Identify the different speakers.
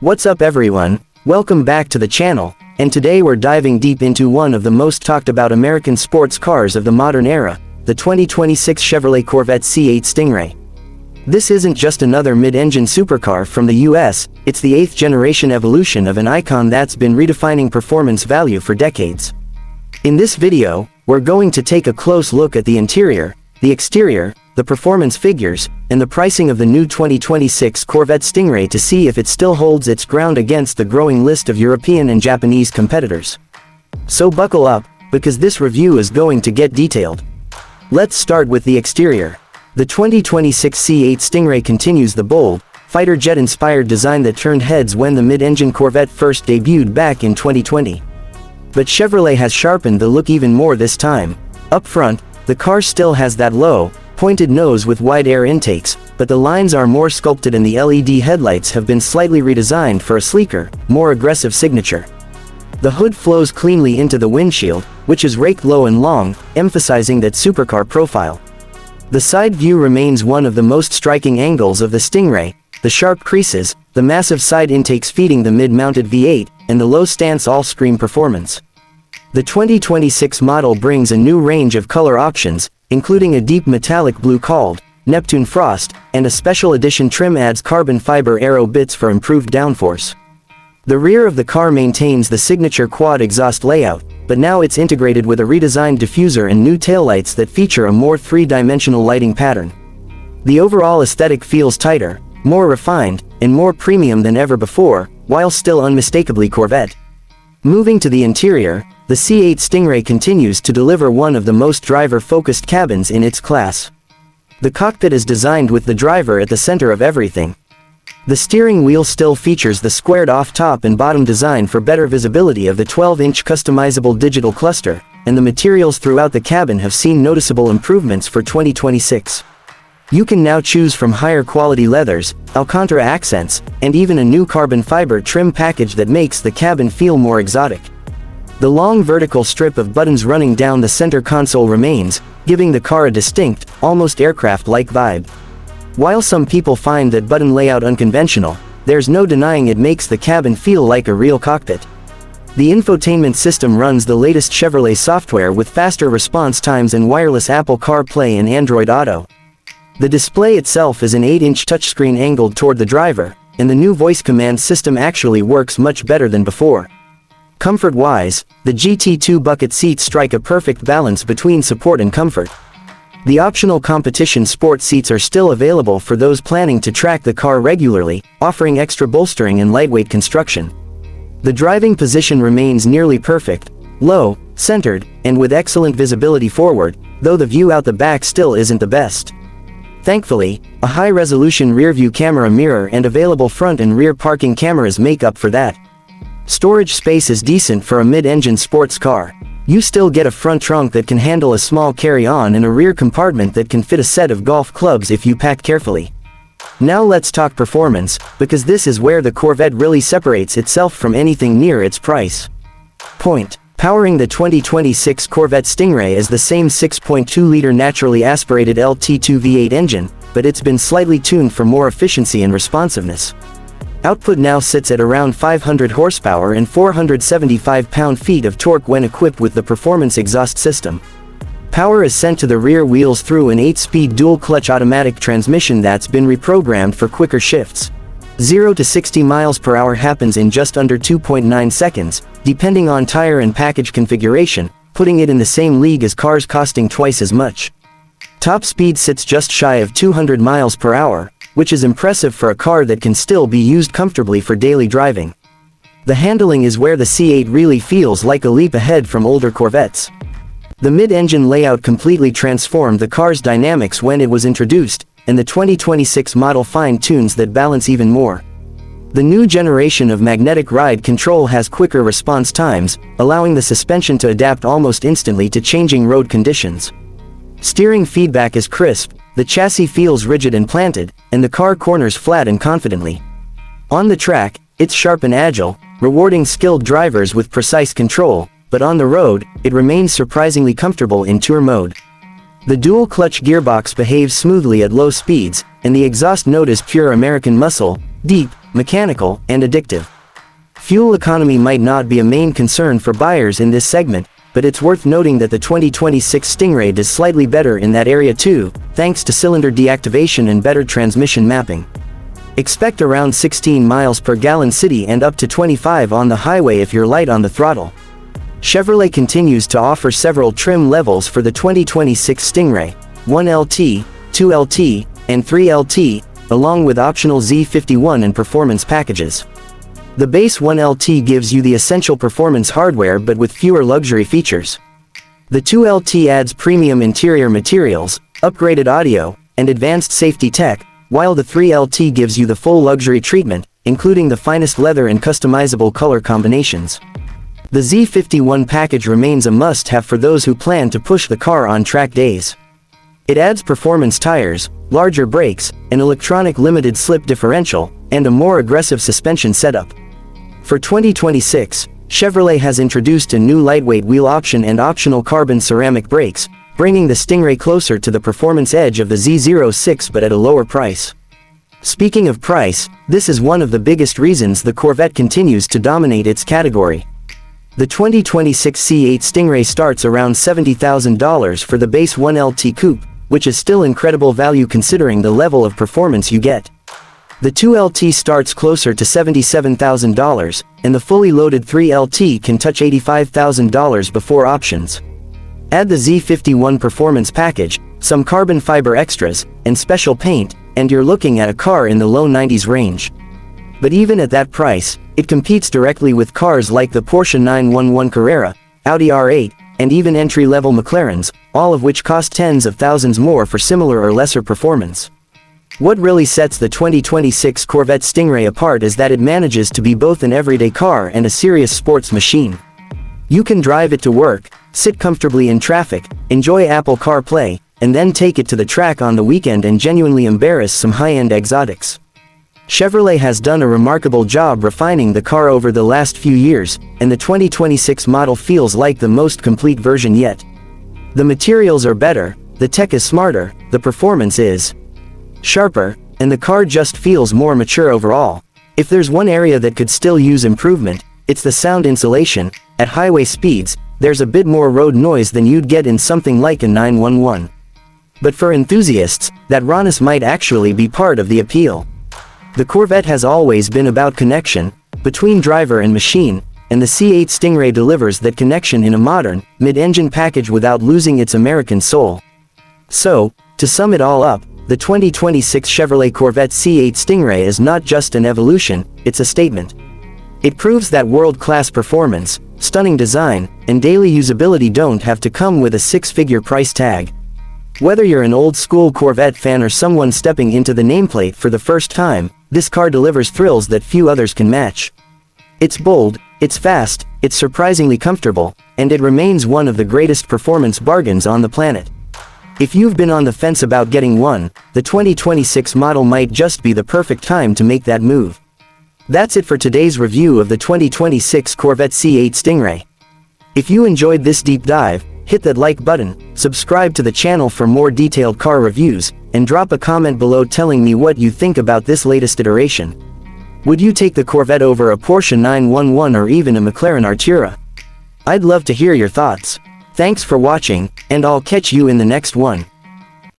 Speaker 1: What's up everyone, welcome back to the channel, and today we're diving deep into one of the most talked about American sports cars of the modern era, the 2026 Chevrolet Corvette C8 Stingray. This isn't just another mid-engine supercar from the US, it's the 8th generation evolution of an icon that's been redefining performance value for decades. In this video, we're going to take a close look at the interior, the exterior, the performance figures, and the pricing of the new 2026 Corvette Stingray to see if it still holds its ground against the growing list of European and Japanese competitors. So buckle up, because this review is going to get detailed. Let's start with the exterior. The 2026 C8 Stingray continues the bold, fighter jet-inspired design that turned heads when the mid-engine Corvette first debuted back in 2020. But Chevrolet has sharpened the look even more this time. Up front, the car still has that low, pointed nose with wide air intakes, but the lines are more sculpted and the LED headlights have been slightly redesigned for a sleeker, more aggressive signature. The hood flows cleanly into the windshield, which is raked low and long, emphasizing that supercar profile. The side view remains one of the most striking angles of the Stingray, the sharp creases, the massive side intakes feeding the mid-mounted V8, and the low stance all scream performance. The 2026 model brings a new range of color options, including a deep metallic blue called Neptune Frost, and a special edition trim adds carbon fiber aero bits for improved downforce. The rear of the car maintains the signature quad exhaust layout, but now it's integrated with a redesigned diffuser and new taillights that feature a more three-dimensional lighting pattern. The overall aesthetic feels tighter, more refined, and more premium than ever before, while still unmistakably Corvette. Moving to the interior, the C8 Stingray continues to deliver one of the most driver-focused cabins in its class. The cockpit is designed with the driver at the center of everything. The steering wheel still features the squared-off top and bottom design for better visibility of the 12-inch customizable digital cluster, and the materials throughout the cabin have seen noticeable improvements for 2026. You can now choose from higher quality leathers, Alcantara accents, and even a new carbon fiber trim package that makes the cabin feel more exotic. The long vertical strip of buttons running down the center console remains, giving the car a distinct, almost aircraft-like vibe. While some people find that button layout unconventional, there's no denying it makes the cabin feel like a real cockpit. The infotainment system runs the latest Chevrolet software with faster response times and wireless Apple CarPlay and Android Auto. The display itself is an 8-inch touchscreen angled toward the driver, and the new voice command system actually works much better than before. Comfort-wise, the GT2 bucket seats strike a perfect balance between support and comfort. The optional competition sport seats are still available for those planning to track the car regularly, offering extra bolstering and lightweight construction. The driving position remains nearly perfect, low, centered, and with excellent visibility forward, though the view out the back still isn't the best. Thankfully, a high-resolution rear-view camera mirror and available front and rear parking cameras make up for that. Storage space is decent for a mid-engine sports car. You still get a front trunk that can handle a small carry-on and a rear compartment that can fit a set of golf clubs if you pack carefully. Now let's talk performance, because this is where the Corvette really separates itself from anything near its price point. Powering the 2026 Corvette Stingray is the same 6.2-liter naturally aspirated LT2 V8 engine, but it's been slightly tuned for more efficiency and responsiveness. Output now sits at around 500 horsepower and 475 pound-feet of torque when equipped with the performance exhaust system. Power is sent to the rear wheels through an 8-speed dual-clutch automatic transmission that's been reprogrammed for quicker shifts. 0 to 60 miles per hour happens in just under 2.9 seconds, depending on tire and package configuration, putting it in the same league as cars costing twice as much. Top speed sits just shy of 200 miles per hour, which is impressive for a car that can still be used comfortably for daily driving. The handling is where the C8 really feels like a leap ahead from older Corvettes. The mid-engine layout completely transformed the car's dynamics when it was introduced, and the 2026 model fine-tunes that balance even more. The new generation of magnetic ride control has quicker response times, allowing the suspension to adapt almost instantly to changing road conditions. Steering feedback is crisp, the chassis feels rigid and planted, and the car corners flat and confidently. On the track, it's sharp and agile, rewarding skilled drivers with precise control, but on the road, it remains surprisingly comfortable in tour mode. The dual-clutch gearbox behaves smoothly at low speeds, and the exhaust note is pure American muscle, deep, mechanical, and addictive. Fuel economy might not be a main concern for buyers in this segment, but it's worth noting that the 2026 Stingray does slightly better in that area too, thanks to cylinder deactivation and better transmission mapping. Expect around 16 miles per gallon city and up to 25 on the highway if you're light on the throttle. Chevrolet continues to offer several trim levels for the 2026 Stingray, 1LT, 2LT, and 3LT, along with optional Z51 and performance packages. The base 1LT gives you the essential performance hardware but with fewer luxury features. The 2LT adds premium interior materials, upgraded audio, and advanced safety tech, while the 3LT gives you the full luxury treatment, including the finest leather and customizable color combinations. The Z51 package remains a must-have for those who plan to push the car on track days. It adds performance tires, larger brakes, an electronic limited slip differential, and a more aggressive suspension setup. For 2026, Chevrolet has introduced a new lightweight wheel option and optional carbon ceramic brakes, bringing the Stingray closer to the performance edge of the Z06 but at a lower price. Speaking of price, this is one of the biggest reasons the Corvette continues to dominate its category. The 2026 C8 Stingray starts around $70,000 for the base 1LT coupe, which is still incredible value considering the level of performance you get. The 2LT starts closer to $77,000, and the fully loaded 3LT can touch $85,000 before options. Add the Z51 performance package, some carbon fiber extras, and special paint, and you're looking at a car in the low 90s range. But even at that price, it competes directly with cars like the Porsche 911 Carrera, Audi R8, and even entry-level McLarens, all of which cost tens of thousands more for similar or lesser performance. What really sets the 2026 Corvette Stingray apart is that it manages to be both an everyday car and a serious sports machine. You can drive it to work, sit comfortably in traffic, enjoy Apple CarPlay, and then take it to the track on the weekend and genuinely embarrass some high-end exotics. Chevrolet has done a remarkable job refining the car over the last few years, and the 2026 model feels like the most complete version yet. The materials are better, the tech is smarter, the performance is sharper, and the car just feels more mature overall. If there's one area that could still use improvement, it's the sound insulation. At highway speeds, there's a bit more road noise than you'd get in something like a 911. But for enthusiasts, that rawness might actually be part of the appeal. The Corvette has always been about connection, between driver and machine, and the C8 Stingray delivers that connection in a modern, mid-engine package without losing its American soul. So, to sum it all up, the 2026 Chevrolet Corvette C8 Stingray is not just an evolution, it's a statement. It proves that world-class performance, stunning design, and daily usability don't have to come with a six-figure price tag. Whether you're an old-school Corvette fan or someone stepping into the nameplate for the first time, this car delivers thrills that few others can match. It's bold, it's fast, it's surprisingly comfortable, and it remains one of the greatest performance bargains on the planet. If you've been on the fence about getting one, the 2026 model might just be the perfect time to make that move. That's it for today's review of the 2026 Corvette C8 Stingray. If you enjoyed this deep dive, hit that like button, subscribe to the channel for more detailed car reviews, and drop a comment below telling me what you think about this latest iteration. Would you take the Corvette over a Porsche 911 or even a McLaren Artura? I'd love to hear your thoughts. Thanks for watching, and I'll catch you in the next one.